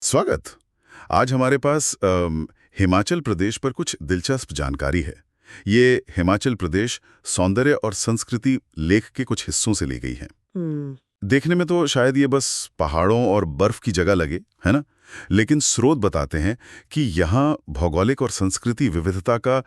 स्वागत। आज हमारे पास हिमाचल प्रदेश पर कुछ दिलचस्प जानकारी है। ये हिमाचल प्रदेश सौंदर्य और संस्कृति लेख के कुछ हिस्सों से ली गई है। देखने में तो शायद ये बस पहाड़ों और बर्फ की जगह लगे, है ना? लेकिन स्रोत बताते हैं कि यहाँ भौगोलिक और संस्कृति विविधता का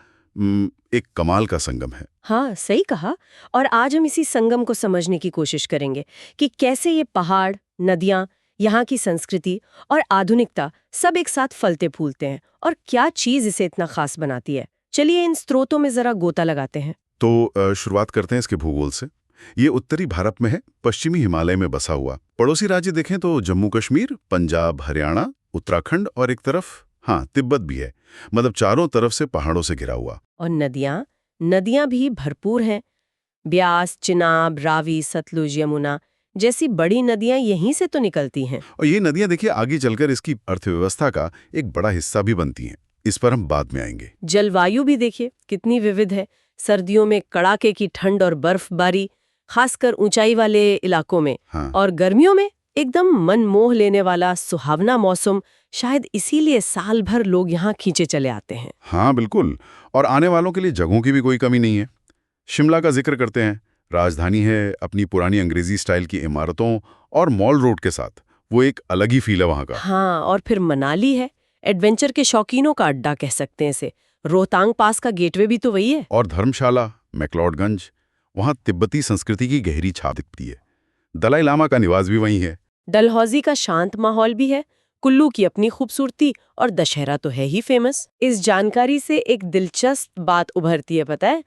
एक कमाल का संगम है। हाँ, सही कहा। और आज हम इसी संगम को समझने की कोशिश करेंगे कि कैसे ये पहाड़, नदियाँ, यहाँ की संस्कृति और आधुनिकता सब एक साथ फलते फूलते हैं और क्या चीज इसे इतना खास बनाती है। चलिए इन स्रोतों में जरा गोता लगाते हैं। तो शुरुआत करते हैं इसके भूगोल से। ये उत्तरी भारत में है, पश्चिमी हिमालय में बसा हुआ। पड़ोसी राज्य देखें तो जम्मू कश्मीर, पंजाब, हरियाणा, उत्तराखंड और एक तरफ तिब्बत भी है। मतलब चारों तरफ से पहाड़ों से घिरा हुआ। और नदियाँ भी भरपूर हैं। ब्यास, चिनाब, रावी, सतलुज, यमुना जैसी बड़ी नदियां यहीं से तो निकलती हैं। और ये नदियां देखिए आगे चलकर इसकी अर्थव्यवस्था का एक बड़ा हिस्सा भी बनती हैं। इस पर हम बाद में आएंगे। जलवायु भी देखिए कितनी विविध है। सर्दियों में कड़ाके की ठंड और बर्फबारी, खासकर ऊंचाई वाले इलाकों में। और गर्मियों में एकदम मन मोह लेने वाला सुहावना मौसम। शायद इसीलिए साल भर लोग यहाँ खींचे चले आते हैं। हाँ बिल्कुल। और आने वालों के लिए जगहों की भी कोई कमी नहीं है। शिमला का जिक्र करते हैं, राजधानी है, अपनी पुरानी अंग्रेजी स्टाइल की इमारतों और मॉल रोड के साथ। वो एक अलग ही फील है वहाँ का। हाँ, और फिर मनाली है, एडवेंचर के शौकीनों का अड्डा कह सकते हैं इसे। रोहतांग पास का गेटवे भी तो वही है। और धर्मशाला, मैक्लोडगंज, वहाँ तिब्बती संस्कृति की गहरी छाप दिखती है। दलाई लामा का निवास भी वहीं है। डलहौजी का शांत माहौल भी है, कुल्लू की अपनी खूबसूरती और दशहरा तो है ही फेमस। इस जानकारी से एक दिलचस्प बात उभरती है, पता है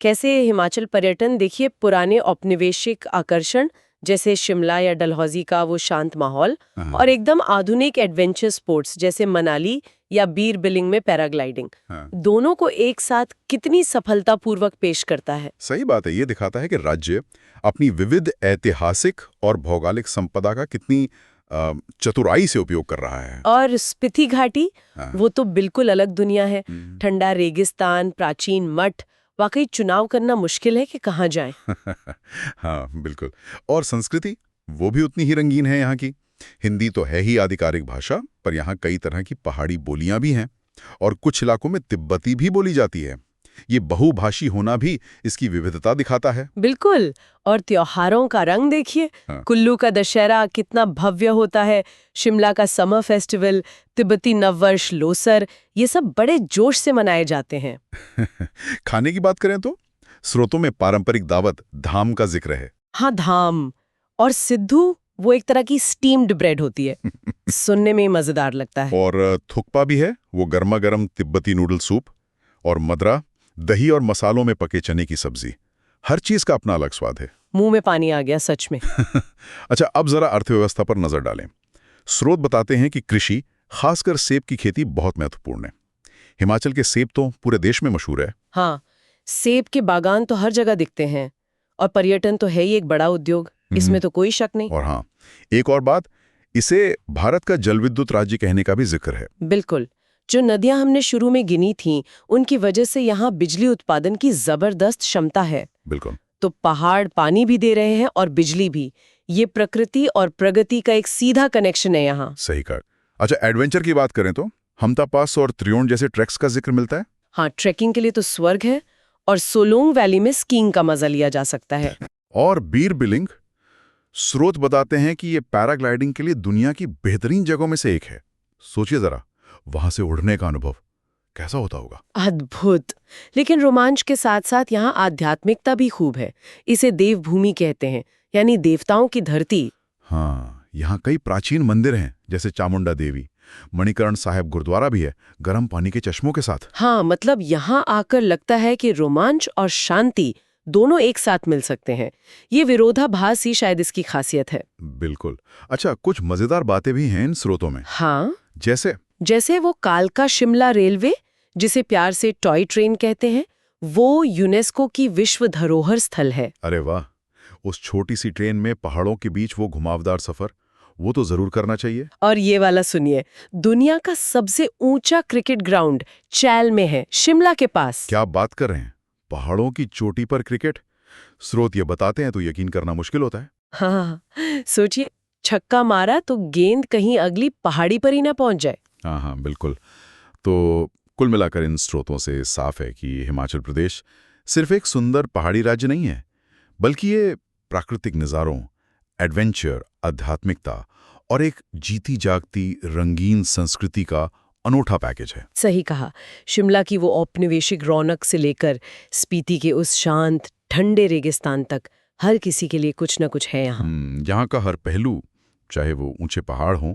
कैसे? हिमाचल पर्यटन देखिए, पुराने औपनिवेशिक आकर्षण जैसे शिमला या डलहौजी का वो शांत माहौल, और एकदम आधुनिक एडवेंचर स्पोर्ट्स जैसे मनाली या बीर बिलिंग में पैराग्लाइडिंग, दोनों को एक साथ कितनी सफलतापूर्वक पेश करता है। सही बात है। ये दिखाता है कि राज्य अपनी विविध ऐतिहासिक और भौगोलिक संपदा का कितनी चतुराई से उपयोग कर रहा है। और स्पीति घाटी, वो तो बिल्कुल अलग दुनिया है। ठंडा रेगिस्तान, प्राचीन मठ, वाकई चुनाव करना मुश्किल है कि कहाँ जाएं। हाँ बिल्कुल। और संस्कृति वो भी उतनी ही रंगीन है यहाँ की। हिंदी तो है ही आधिकारिक भाषा, पर यहाँ कई तरह की पहाड़ी बोलियां भी हैं और कुछ इलाकों में तिब्बती भी बोली जाती है। ये बहुभाषी होना भी इसकी विविधता दिखाता है। बिल्कुल। और त्योहारों का रंग देखिए, कुल्लू का दशहरा कितना भव्य होता है, शिमला का समर फेस्टिवल, तिब्बती नववर्ष लोसर, ये सब बड़े जोश से मनाए जाते हैं। खाने की बात करें तो स्रोतों में पारंपरिक दावत धाम का जिक्र है। हाँ, धाम और सिद्धू, वो एक तरह की स्टीम्ड ब्रेड होती है। सुनने में मजेदार लगता है। और थुक्पा भी है, वो गर्मा गर्म तिब्बती नूडल सूप। और मदरा, दही और मसालों में पके चने की सब्जी। हर चीज का अपना अलग स्वाद है। मुंह में पानी आ गया सच में। अच्छा, अब जरा अर्थव्यवस्था पर नजर डालें। स्रोत बताते हैं कि कृषि, खासकर सेब की खेती बहुत महत्वपूर्ण है। हिमाचल के सेब तो पूरे देश में मशहूर है। हाँ, सेब के बागान तो हर जगह दिखते हैं और पर्यटन तो है ही एक बड़ा उद्योग, इसमें तो कोई शक नहीं। और हाँ, एक और बात, इसे भारत का जलविद्युत राज्य कहने का भी जिक्र है। बिल्कुल। जो नदियां हमने शुरू में गिनी थीं, उनकी वजह से यहाँ बिजली उत्पादन की जबरदस्त क्षमता है। बिल्कुल। तो पहाड़ पानी भी दे रहे हैं और बिजली भी। ये प्रकृति और प्रगति का एक सीधा कनेक्शन है यहाँ। सही कहा। अच्छा, एडवेंचर की बात करें तो हमटा पास और त्रियोण जैसे ट्रैक्स का जिक्र मिलता है। हाँ, ट्रैकिंग के लिए तो स्वर्ग है। और सोलोंग वैली में स्कीइंग का मजा लिया जा सकता है। और बीर बिलिंग, स्रोत बताते हैं कि ये पैराग्लाइडिंग के लिए दुनिया की बेहतरीन जगहों में से एक है। सोचिए जरा, वहां से उड़ने का अनुभव कैसा होता होगा। अद्भुत। लेकिन रोमांच के साथ साथ यहाँ आध्यात्मिकता भी खूब है। इसे देवभूमि कहते हैं, यानी देवताओं की धरती। हाँ, यहाँ कई प्राचीन मंदिर हैं, जैसे चामुंडा देवी। मणिकरण साहिब गुरुद्वारा भी है, गर्म पानी के चश्मों के साथ। हाँ, मतलब यहाँ आकर लगता है कि रोमांच और शांति दोनों एक साथ मिल सकते हैं। ये विरोधाभास ही शायद इसकी खासियत है। बिल्कुल। अच्छा, कुछ मजेदार बातें भी हैं इन स्रोतों में। हाँ, जैसे वो कालका शिमला रेलवे, जिसे प्यार से टॉय ट्रेन कहते हैं, वो यूनेस्को की विश्व धरोहर स्थल है। अरे वाह, उस छोटी सी ट्रेन में पहाड़ों के बीच वो घुमावदार सफर, वो तो जरूर करना चाहिए। और ये वाला सुनिए, दुनिया का सबसे ऊंचा क्रिकेट ग्राउंड चैल में है, शिमला के पास। क्या बात कर रहे हैं, पहाड़ों की चोटी पर क्रिकेट! स्रोत ये बताते हैं तो यकीन करना मुश्किल होता है। हाँ, सोचिए, छक्का मारा तो गेंद कहीं अगली पहाड़ी पर ही ना पहुंच जाए। हाँ हाँ बिल्कुल। तो कुल मिलाकर इन स्रोतों से साफ है कि हिमाचल प्रदेश सिर्फ एक सुंदर पहाड़ी राज्य नहीं है, बल्कि ये प्राकृतिक नज़ारों, एडवेंचर, आध्यात्मिकता और एक जीती जागती रंगीन संस्कृति का अनूठा पैकेज है। सही कहा। शिमला की वो औपनिवेशिक रौनक से लेकर स्पीति के उस शांत ठंडे रेगिस्तान तक हर किसी के लिए कुछ न कुछ है यहाँ। यहाँ का हर पहलू, चाहे वो ऊंचे पहाड़ हों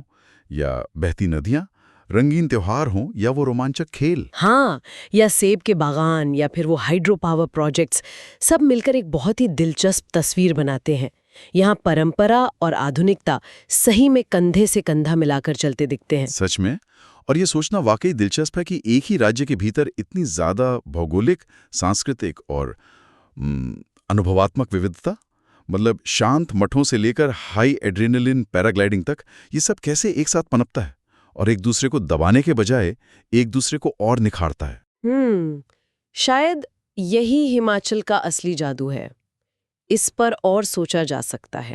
या बहती नदियाँ, रंगीन त्योहार हों या वो रोमांचक खेल, हाँ, या सेब के बागान या फिर वो हाइड्रो पावर प्रोजेक्ट्स, सब मिलकर एक बहुत ही दिलचस्प तस्वीर बनाते हैं। यहाँ परंपरा और आधुनिकता सही में कंधे से कंधा मिलाकर चलते दिखते हैं। सच में। और ये सोचना वाकई दिलचस्प है कि एक ही राज्य के भीतर इतनी ज्यादा भौगोलिक, सांस्कृतिक और अनुभवात्मक विविधता, मतलब शांत मठों से लेकर हाई एड्रेनलिन पैराग्लाइडिंग तक, ये सब कैसे एक साथ पनपता है और एक दूसरे को दबाने के बजाय एक दूसरे को और निखारता है। शायद यही हिमाचल का असली जादू है। इस पर और सोचा जा सकता है।